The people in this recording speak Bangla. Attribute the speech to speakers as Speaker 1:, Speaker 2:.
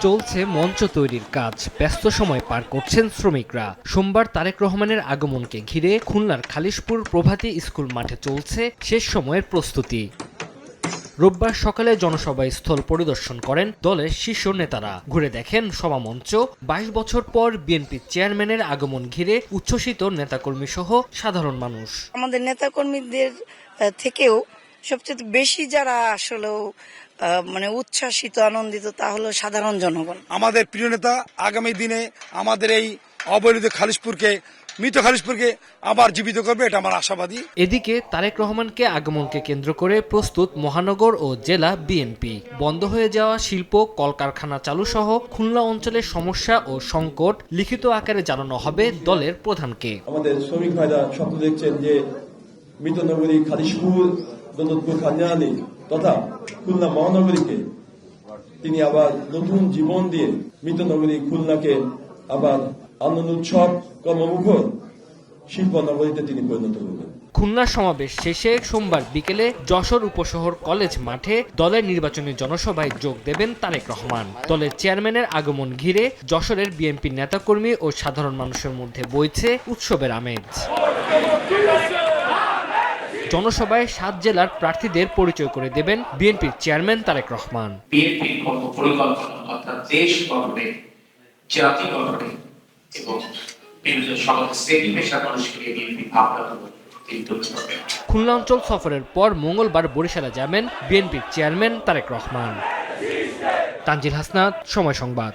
Speaker 1: চলছে মঞ্চ তৈরির কাজ, ব্যস্ত সময় পার করছেন শ্রমিকরা। সোমবার তারেক রহমানের আগমনকে ঘিরে খুলনার খালিশপুর প্রভাতী স্কুল মাঠে চলছে শেষ সময়ের প্রস্তুতি। রোববার সকালে জনসভা স্থল পরিদর্শন করেন দলের শীর্ষ নেতারা। ঘুরে দেখেন সভামঞ্চ। ২২ বছর পর বিএনপি চেয়ারম্যানের আগমন ঘিরে উচ্ছ্বসিত নেতাকর্মী সহ সাধারণ মানুষ।
Speaker 2: আমাদের নেতাকর্মীদের থেকেও সবচেয়ে বেশি যারা আসলেও উচ্ছ্বাসিত আনন্দিত তা হলো সাধারণ জনগণ।
Speaker 3: আমাদের প্রিয় নেতা আগামী দিনে আমাদের এই অবহেলিত মৃত খালিশপুরকে আবার জীবিত করবে, এটা আমার আশাবাদী।
Speaker 1: এদিকে তারেক রহমানকে আগমনকে কেন্দ্র করে প্রস্তুত মহানগর ও জেলা বিএনপি। বন্ধ হয়ে যাওয়া শিল্প কলকারখানা চালু সহ খুলনা অঞ্চলের সমস্যা ও সংকট লিখিত আকারে জানানো হবে দলের প্রধানকে।
Speaker 4: আমাদের শ্রমিক ভাইরা স্বপ্ন দেখছেন যে মৃত নগরী খালিশপুর, দৌলতপুর, খানজাহানি তথা খুলনা মহানগরীকে তিনি আবার নতুন জীবন দিয়ে মৃত নগরী খুলনাকে আবার আনন্দ উৎসব কর্মমুখর শিল্প নগরীতে তিনি পরিণত করবেন।
Speaker 1: খুলনা সমাবেশ শেষে সোমবার বিকেলে যশোর উপশহর কলেজ মাঠে দলের নির্বাচনী জনসভায় যোগ দেবেন তারেক রহমান। দলের চেয়ারম্যানের আগমন ঘিরে যশোরের বিএনপি নেতাকর্মী ও সাধারণ মানুষের মধ্যে বইছে উৎসবের আমেজ। জনসভায় ৭ জেলার প্রার্থীদের পরিচয় করে দেবেন বিএনপির চেয়ারম্যান তারেক রহমান।
Speaker 5: বিএনপির পরিকল্পনা অর্থাৎ দেশ গঠনে, জাতি গঠনে এবং সকল শ্রেণী পেশার মানুষকে বিএনপি ভাবনা
Speaker 1: খুলনা অঞ্চল সফরের পর মঙ্গলবার বরিশালে যাবেন বিএনপির চেয়ারম্যান তারেক রহমান। তানজিল হাসনাত, সময় সংবাদ।